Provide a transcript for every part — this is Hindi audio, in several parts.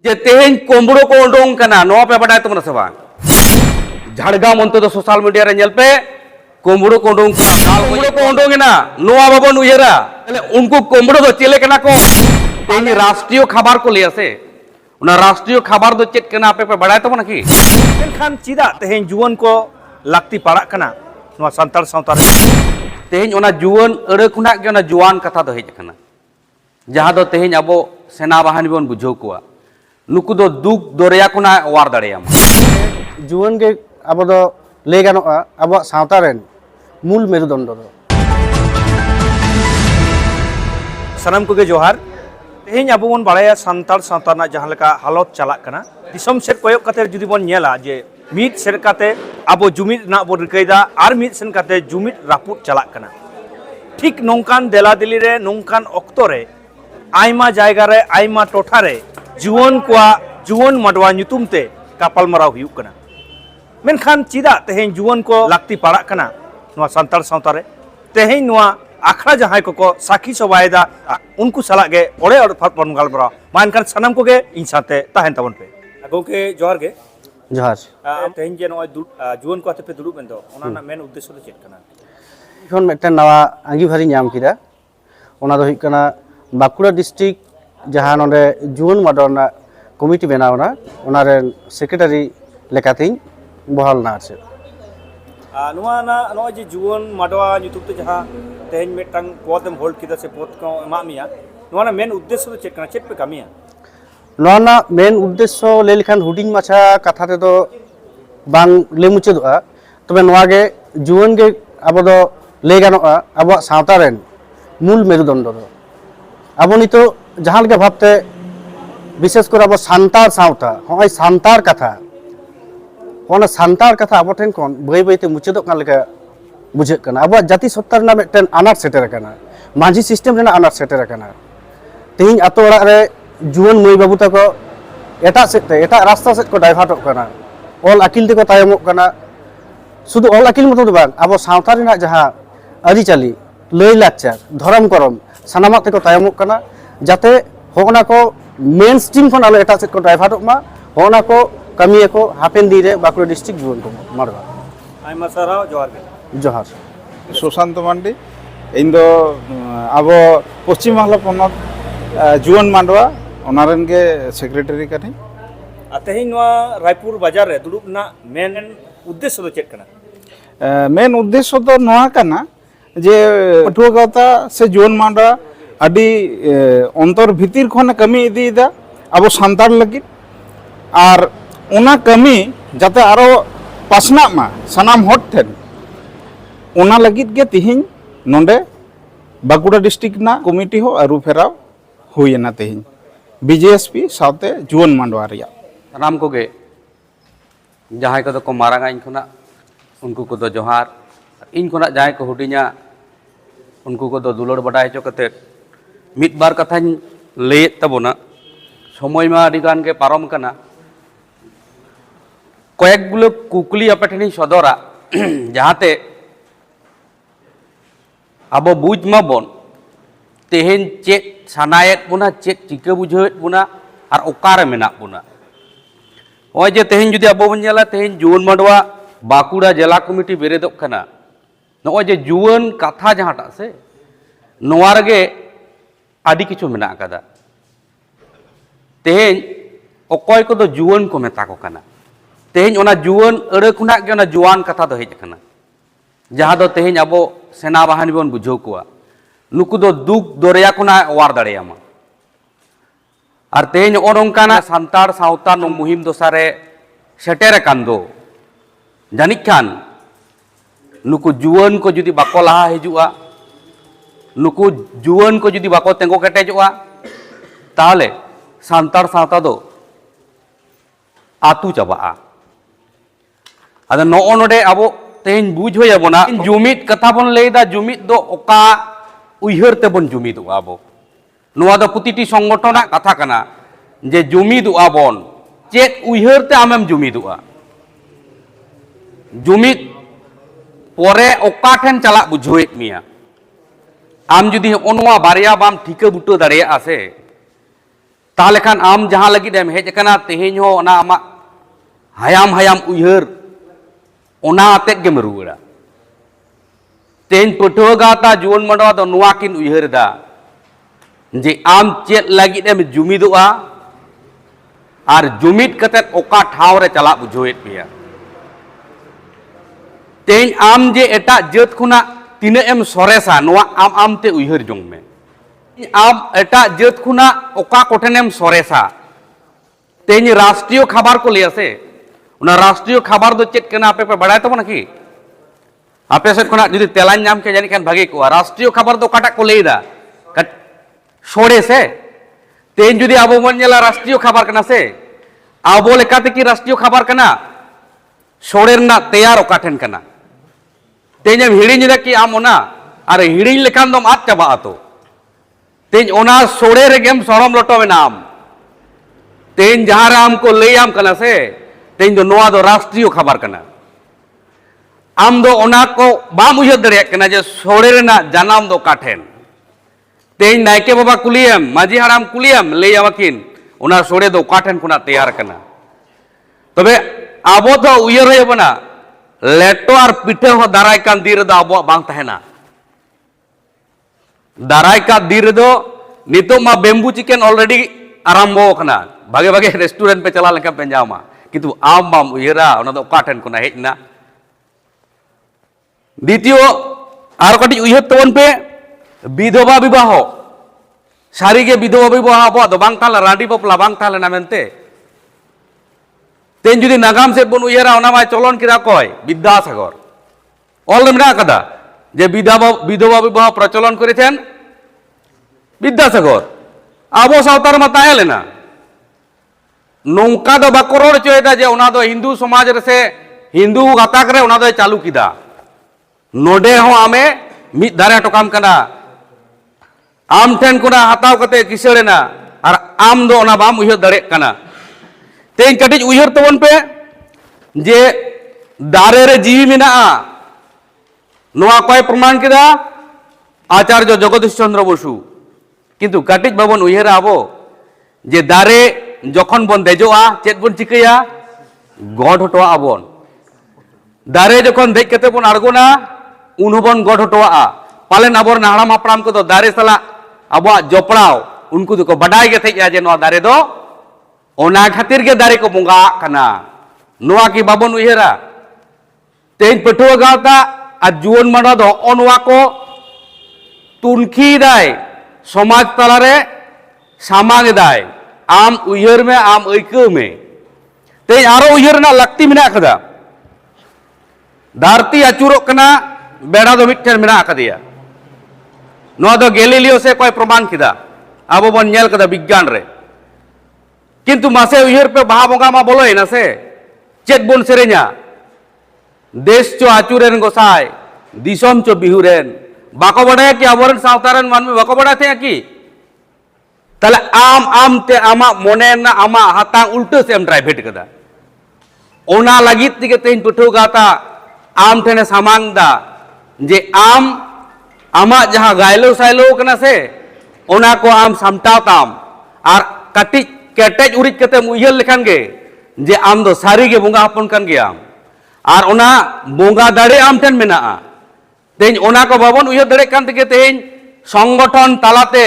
जे तेहेन कोमड़ो को उडोंग कना नो पे बड़ा तुमरा से बांग झाड़गाम अंत तो सोशल मीडिया रे नेल पे कोमड़ो को उडोंग कना कोमड़ो को उडोंग ना नोआ बाबन उयरा तले उनको कोमड़ो दो चेले कना को तेनी राष्ट्रीय खबर को लिया से उना राष्ट्रीय खबर दो चेक कना पे बड़ा तुमरा की खान चिदा तेहेन जुवन को लाक्ति पड़ा कना नोआ संताल सावता रे तेहेन ओना जुवन अड़े खुना के ओना जुवान कथा दो हेज कना जहां दो तेहेन अबो सेना बाहिनी बन बुझो कुआ नुकु दो दुख दरिया खुना वार दाड़ेयाम जुवन के अब दो ले गानोआ अब सावता रेन मूल मेरुदंड दो सनम को जोहार तेहेन अब बन बाड़ाया संताल सावता ना जहां लेका हालत चला कना दिसम सेट कोयक कते जुदी बन नेला जे मीट सेट कते अब जुमिद ना बो रिकैदा आर मीट सेन कते जुमिद रापुट चला कना ठीक नोंकान देला दिली रे नोंकान ऑक्टो रे आयमा जायगा रे आयमा टोठा रे जुवन कोआ जुवन मडवा ᱧᱩᱛᱩᱢ ते कापल मराव हुयुक कना मेनखान चिदा तेहेन जुवन को लाक्ति पड़ा कना नोआ संताल सावता रे तेहेन नोआ आखड़ा जहां को साखी सबायदा उनको सलाह गे ओड़े और फट बन गालबरा मानखान सनम को गे इन साथे ताहेन तबन पे गोके जोहार गे जहाज तेहेन जे नोआ जुवन को आते पे दुड़ुब बेन दो ओना ना मेन उद्देश्य दो चेक कना এখন একটা নয়া আঙ্গিভারি নাম কিরা ওনা দো হিকনা বাঁকুড়া ডিস্ট্রিক্ট जहाँ नोडे जुवन माडोना कमिटी बनावना ओनारे सेक्रेटारी लेकातिन बहाल ना आछे नोआ ना नोआ जे जुवन माडवा ᱧᱩᱛᱩᱢ ते जहाँ तेहेन मेटंग पद एम होल्ड किदा से पद को एमा मिया नोआ ना मेन उद्देश्य दो चेक कना चेक पे कामिया नोना मेन उद्देश्य ले लेखान हुडिंग माछा कथा ते दो बांग ले मुचेदोआ तबे नोआ गे जुवन गे अब दो ले गानोआ अब सावता रेन मूल मेरुदंड दो अब नितो जहाँ लेके भाबते विशेष कर अब सान्तार सावता हय सान्तार कथा होना सान्तार कथा अब ठेन कोन बय बयते मुचेदोग कान लेका बुझे कना अब जाति सत्ता रेना मेटन अनाट सेटर कना माझी सिस्टम रेना अनाट सेटर कना तेहिं आतो ओड़ा रे जुवन मई बाबू तको एटा सेते एटा रास्ता सेट को डाइभार्टोग कना ऑल अकिल तेको तायमोग कना शुधु ऑल अकिल मतो दो बांग अब सावता रेना जहाँ आरिचाली लय लाचार धरम करम सानामाग तेको तायमोग कना जाते होना को मेन स्ट्रीम खन आलो एटा सेट को डाइभार्टोग मा होना को कमिए को हापेन दी रे बांकुड़ा डिस्ट्रिक्ट जुवन को मारवा आयमा सारा जोहार गे जोहार सुशांत मांडी इन दो अब पश्चिम बांग्ला पनत जुवन मांडवा ओनारेन के सेक्रेटरी कनी तेहेन नोआ रायपुर बाजार रे दुड़ुब ना मेन उद्देश्य दो चेक कना मेन उद्देश्य तो नोआ कना जे पठुआ गावता से जुवन मांडवा अडी अंतर भीतर खन कमी इदीदा अब सान्तार लगी और उना कमी जाते आरो पासना मा सनाम हट ठेन उना लगित गे तिहिं नोंडे बांकुड़ा डिस्ट्रिक्ट ना कमिटी हो आरु फेराव हुयना तिहिं बीजेएसपी साथे जुवन मांडवा रिया राम को गे जहां को को मारांगा इन खुना उनको को दो जोहार इन खुना जहां को हुडिया उनको को दो दुलड़ बडाय चो कते मित बार कथा ले तबना समय मा अडिगान के पारम कना कयेक गुलो कुकली आपे ठेनी सदरा जहाते अब बुझ मा बन तेहेन चेक सानायत बुना चेक चिके बुझेत बुना और ओकारे मेना बुना ओय जे तेहेन जुदी अब बन नेला तेहेन जुवन माडवा बांकुड़ा जिला कमिटी बेरेदोग कना नोय जे जुवन कथा जहाटा से नोआ रगे आदि किछु मेना कदा तेहेन अकय को दो जुवन को मेता को कना तेहेन ओना जुवन अड़े खुना के ओना जुवान कथा दो हेज कना जहां दो तेहेन अब सेना बाहिनी बन बुझो कुआ नुकु दो दुख दरिया खुना वार दाड़ेयामा और तेहेन ओनोंकाना सान्तार सावता नो मुहिम दोसारे सेटेर कान दो जानिक खान नुकु जुवन को जुदी बाको लहा हिजुआ नुकु जुवन को जुदी बाको तेंगो केटेजोआ ताहले सान्तार सावता दो आतु चाबाआ आदा नोओ नोडे आबो तेहेन बुझ होयाबोना जुमिद कथा बन लेदा जुमिद दो ओका उयहर ते बन जुमिदोआ आबो नोआ दो प्रतिटी संगठन कथा कना जे जुमिदोआ बन चेक उयहर ते आमेम जुमिदोआ जुमिद परे ओका ठेन चला बुझोएत मिया आम जुदी ओनवा बारिया बाम ठीका बुटो दाड़ेया से ताहले खान आम जहां लगी एम हेज कना तेहेñ हो ओना आमा hayam hayam उयहर ओना आतेत गेम रुवाड़ा तेहेñ पटुआ गाता जुवन मंडवा दो नुआ किन उयहर दा जे आम चेत लगी एम जुमिदोआ और जुमिद कतेत ओका ठाव रे चला बुझोएत पेया तेहेñ आम जे एटा जत खुना तिने एम सरेसा नुआ आम आम ते उयहर जोंग में आम एटा जत खुना ओका कोठेनेम सरेसा तेहेñ राष्ट्रीय खबर को लिया से उना राष्ट्रीय खबर दो चेत कना आपे पे बड़ाय तबो नकी आपे से खुना जुदी तेलान नाम के जानी कान भागे को राष्ट्रीय खबर दो काटा को लेदा सोड़े से तेहेñ जुदी आबो मन नेला राष्ट्रीय खबर कना से आबो लेकाते की राष्ट्रीय खबर कना सोड़े रना तैयार ओका ठेन कना तेहेñ एम हिड़िñ रे की आम ओना आर हिड़िñ लेखान दम आद चाबा आतो तेहेñ ओना सोड़े रे गेम सरम लोटो मेनाम तेहेñ जहां रे आम को लेयाम कना से तेहेñ दो नोआ दो राष्ट्रीय खबर कना आम दो ओना को बाम उयहर दड़िया कना जे सोड़े रेना जानाम दो ओका ठेन तेहेñ नायके बाबा कुलियम माझी हाराम कुलियम लेयामकिन ओना सोड़े दो ओका ठेन खुना तैयार कना तबे आबो दो उयहर होय बना लेटो और पिठे हो दाराय कान दिन रे आबो बांग तहेना दाराय का दिन दो नितो मा बेम्बू चिकेन ऑलरेडी आरंभो कना भागे भागे रेस्टोरेंट पे चला लेका पे जामा किंतु आम बाम उयहरा ओना दो ओका ठेन खुना हेजना द्वितीय आर कटी उयहर तबन पे विधवा विवाह सारिगे विधवा विवाह आबो दो बांग ताला राडी बपला बांग ताला ना मेनते तेहेñ जुदी नागाम से बन उयहरा ओना मा चलन किदा कय विद्यासागर ऑल मेना कदा जे विधवा विवाह प्रचलन करेছেন विद्यासागर आबो सावतार मा ताहे लेना नौका दो बाको रोड चोयदा जे ओना दो हिंदू समाज रे से हिंदू गाताक रे ओना दो चालू किदा नोडे हो आमे मिद दारे टोकाम कना आम ठेन कोना हताव कते किसड़ेना और आम दो ओना बाम उयहर दड़े कना तेहेñ कटिज उयहर तबन पे जे दारे रे जीवी मेना नोआ कय प्रमाण किदा आचार्य जगदीश चंद्र बसु किंतु कटिज बाबन उयहर आबो जे दारे जखन बन देजोआ चेत बन चिकया गड हटवा आबन दारे जखन देज कते बन आड़गोना उन बन गड हटवा पालेन आबोर हाड़ाम हापड़ाम को दारे साला आबो जपड़ाव उनको को बडाय गे थेया जे नोआ दारे दो ओना खातिर के दारे को बंगा कना नोआ की बाबन उयहरा तेहेñ पटुआ गावता आ जुवन मांडवा दो ओनवा को तुनखी दाय समाज तलारे सामांग दाय आम उयहर में आम ऐको में तेहेñ आरो उयहर ना लक्ति मेना कदा धरती अचुरो कना बेड़ा दो मिटन मेना कदिया नोआ दो गैलीलियो से कोई प्रमाण किदा आबो बन नेल कदा विज्ञान रे किंतु मासे उयहर पे बाहा बंगा मा बोलोय ना से चेत बन सेरेña देश चो आचुरेन गोसाय दिसम चो बिहुरेन बाको बड़ाय कि आबोरन सावतारन मानमी बाको बड़ाय थे कि ताले आम आम ते आमा मोने ना आमा हाता उल्टे से एम ड्राइवेट कदा ओना लगित तिगे तेहेñ पटुआ गाता आम ठेने सामांग दा जे आम आमा जहां गायलो सायलो कना से ओना को आम सामटाव ताम और कटिज केटेज उरिज कते उयहर लेखान गे जे आम दो सारी गे बोंगा हपन कान गया और ओना बोंगा दाड़े आम ठेन मेना तेहेñ ओना को बाबन उयहर दड़े कान तेगे तेहेñ संगठन तालाते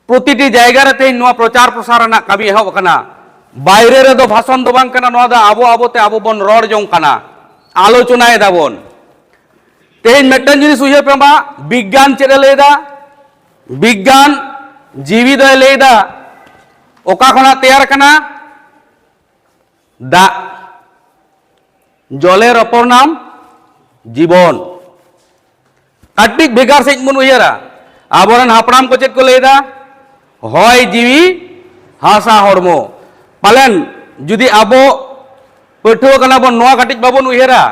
प्रतिटी जायगा रे तेहेñ नोआ प्रचार प्रसार ना कामी एहब कना बायरे रे दो भाषण दो बांग कना नोआ दा आबो आबोते आबो बन रोड जोंग कना आलोचनाय दाबन तेहेñ मेटन जिनिस उयहर पे मा विज्ञान चेदे लेदा विज्ञान जीवी दो लेदा ओका खना तैयार कना दा जलेर अपर नाम जीवन कटिज भेगार से बन उयहरा आबोरन हापड़ाम को चेद को लेदा हय जीवी हासा हड़मो पालेन जुदी आबो पटुआ कना बन नोआ कटिज बाबन उयहरा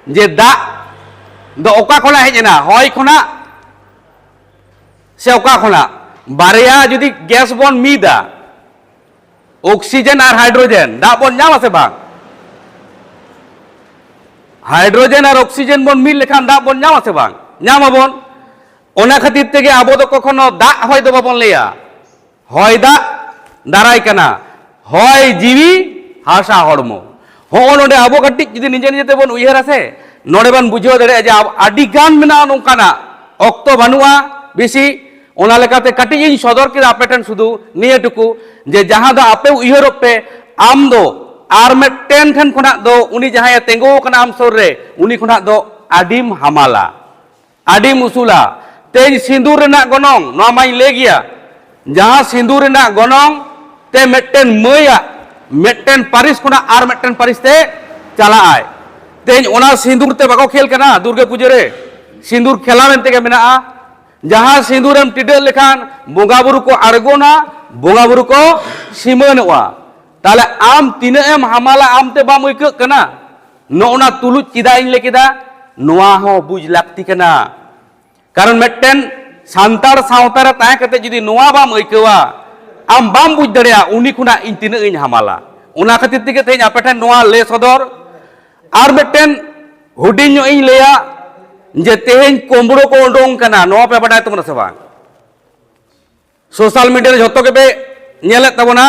जे दा दो ओका खना हेजना हय खना से ओका खना बारिया जुदी गैस बन मिदा ऑक्सीजन और हाइड्रोजन दा बन नामा से बांग हाइड्रोजन और ऑक्सीजन बन मिल लेखान दा बन नामा से बांग नामा बन ओना खातिर तेगे आबो दो कखनो दा हय दो बाबन लेया हय दाग दाराय कना हय जीवी हासा हड़मो हो नोडे आबो कटिज जुदी निजे निजे तेबन उयहारा से नोडे बन बुझाव दाड़े जे आदि गान मेना नोंकाना ऑक्तो बनुआ बेसी ओना लेकाते कटिज इन सदर के आपे ठेन शुधु निये टुकु जे जहां दो आपे उयहारोप पे आम दो आर मिदटेन ठेन खना दो उनी जहां तेंगो कना आम सोर रे उनी खना दो आदिम हमाला आदिम उसूला तेज सिंदूर रेना गनोंग नोआ माई ले गया जहां सिंदूर रेना गनोंग ते मिदटेन मया मिदटेन पारिस खना आर मिदटेन पारिस ते चला आय तेज ओना सिंदूर ते बाको खेल कना दुर्गा पूजा रे सिंदूर खेला मेनते के मेना जहां सिंदूरम टिडल लेखान बोंगा बुरु को आड़गोना बोंगा बुरु को सिमनवा ताले आम तीना एम हमाला आम ते बाम उइक कना नोना तुलुज चिदा इन लेकेदा नोआ हो बुझ लाक्ति कना कारण मिदटेन सांतार सावता रे ताहे कते जुदी नोआ बाम उइकवा आम बाम बुझ दड़िया उनी खुना इन तीना इन हमाला ओना खातिर तेगे तेज आपे ठेन नोआ ले सदर आर मिदटेन हुडिन ᱧᱚᱜ ᱤᱧ ᱞᱟᱹᱭᱟ जे तेहेन कोमड़ो को उडोंग कना नोआ पे बाडाय तबना से बांग सोशल मीडिया रे जतो के पे नेले तबना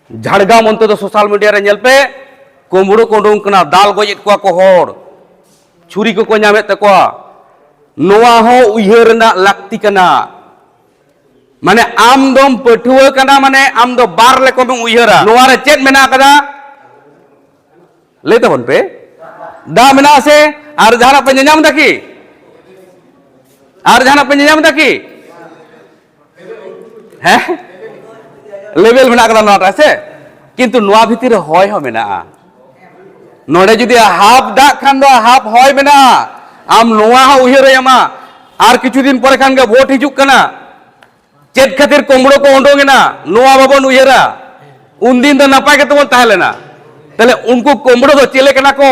झाड़गाम अंत दो सोशल मीडिया रे नेल पे कोमड़ो को उडोंग कना दाल गोजेत को हर छुरी को नामे तको नोआ हो उयहर ना लाक्ति कना माने आम दम पठुआ कना माने आम दो बार ले को उयहरा नोआ रे चेत मेना कदा ले तबन पे दा मेना से आर जहाना पे ᱧᱟᱢ ᱫᱟ की आर जहाना पे ᱧᱟᱢ दा की हैं लेवल मेना कदा नोटा से किंतु नोआ भितिर हय हो मेना नोडे जुदी हाफ दा खान दो हाफ हय मेना आम नोआ हो उयहरयामा आर किछु दिन परे खान गे वोट हिजुक कना चेत खातिर कोमड़ो को उडोंगेना नोआ बाबन उयहरा उन दिन दो नापाय के तबन ताहेलेना तले उनको कोमड़ो दो चेले कना को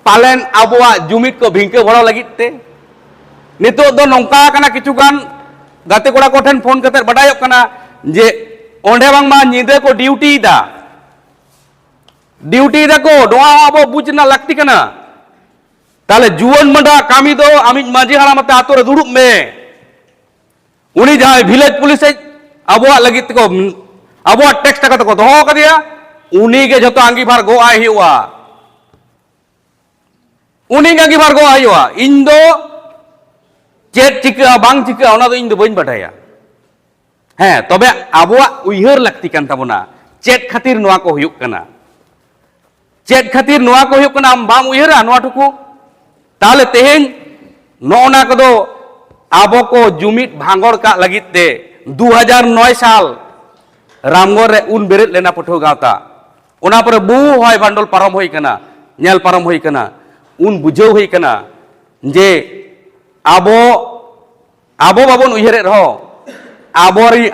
पालेन आबुआ जुमित को भिंके भरा लगिते नितो दो नौका कना किछु गान गाते कोड़ा को ठेन फोन कते बडायक कना जे ओंडे बांग मा निदे को ड्यूटी दा को नोआ आबो बुझना लगती कना ताले जुवन मंडा कामी दो आमिज माजी हाड़ा मते आतो रे दुड़ुब में उनी जहां विलेज पुलिस आबुआ लगित को आबुआ टैक्स टाका को दोहो कदिया उनी के जतो आंगी भार गो आय हुआ उनी गागी बार गो आयुआ इन दो चेत चिका बांग चिका ओना दो इन दो बइन बाटाया हैं तबे आबुआ उयहर लगती कान ताबोना चेत खातिर नोआ को हुयुक कना चेत खातिर नोआ को हुयुक कना आम बाम उयहरा नोआ टुकु ताले तेहेन नोना कदो आबो को जुमित भांगोर का लगित ते 2009 साल रामगढ़ रे उन बेरेत लेना पठो गावता ओना पर बु होय बांडल पारम होई कना नेल पारम होई कना उन बुझाव हुई कना जे आबो आबो बाबन उयहरे रहो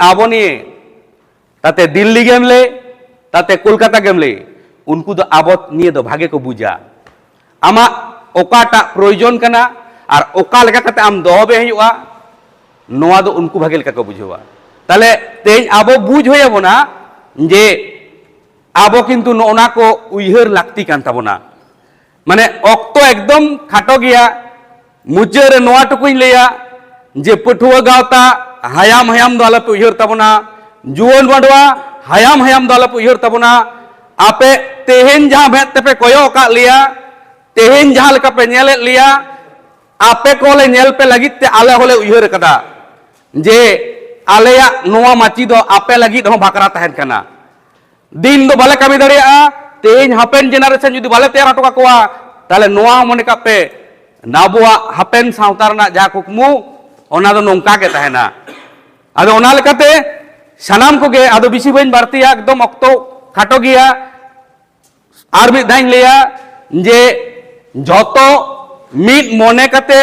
आबोनी ताते दिल्ली गेमले ताते कोलकाता गेमले उनको दो आबो निये दो भागे को बुझा आमा ओकाटा प्रयोजन कना और ओका लेका कते आम दोबे हुआ नोआ दो उनको भागे लेका को बुझावा ताले तेज आबो बुझ होयबोना जे आबो किंतु नोना को उयहर लाक्ति कान ताबोना माने ऑक्तो एकदम खाटो गया मुझे रे नोआ टुकुኝ लैया जे पठुआ गावता हायाम हायाम दो आलपे उयहर ताबोना जुवन बाडवा हायाम हायाम दो आलपे उयहर ताबोना आपे तेहेन जहां भेट तेपे कोयो का लिया तेहेन जहां लेका पे नेले लिया आपे कोले नेल पे लगित ते आले होले उयहर कदा जे आलेया नोआ माची दो आपे लगित हो भाकरा तहन कना दिन दो बाले कमी दड़िया तेज हापेन जेनारेशन जुदी बाले तैयार हटो काकोआ ताले नोआ मने कापे नाबुआ हापेन सावतारना जा कुकमु ओना दो नोंका के तहना आदो ओना लेकाते सानाम कोगे आदो बिसी बइन बारतिया एकदम ऑक्तो खाटो गया आर मिद धाइन लेया जे जतो मिद मोने काते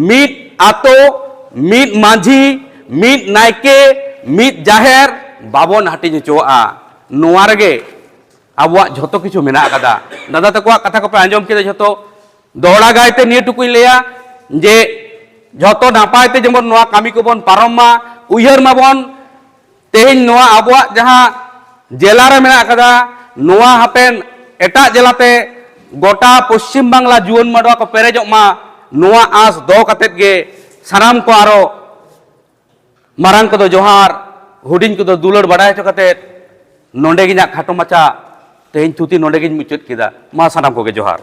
मिद आतो मिद माझी मिद नायके मिद जाहेर बाबन हाटिज चोआ नोआ रेगे आबुआ झोतो किछु मेना कदा दादा तको कथा को पे आंजम के झोतो दोहड़ा गायते निये टुकुई लेया जे झोतो नापायते जेमन नोआ कामी को बन पारममा उयहर माबन तेहेन नोआ आबुआ जहां जेला रे मेना कदा नोआ हापेन एटा जेलाते गोटा पश्चिम बांग्ला जुवन माडवा को पेरेजोक मा नोआ आस दो कतेत गे सानाम को आरो मारांग को दो जोहार हुडिंग को दुलड़ बड़ा चो कते नोंडे गिना खाटो माचा तेहें थुती नोंडे गिन मुचाद किदा मा सानाम को जोहार।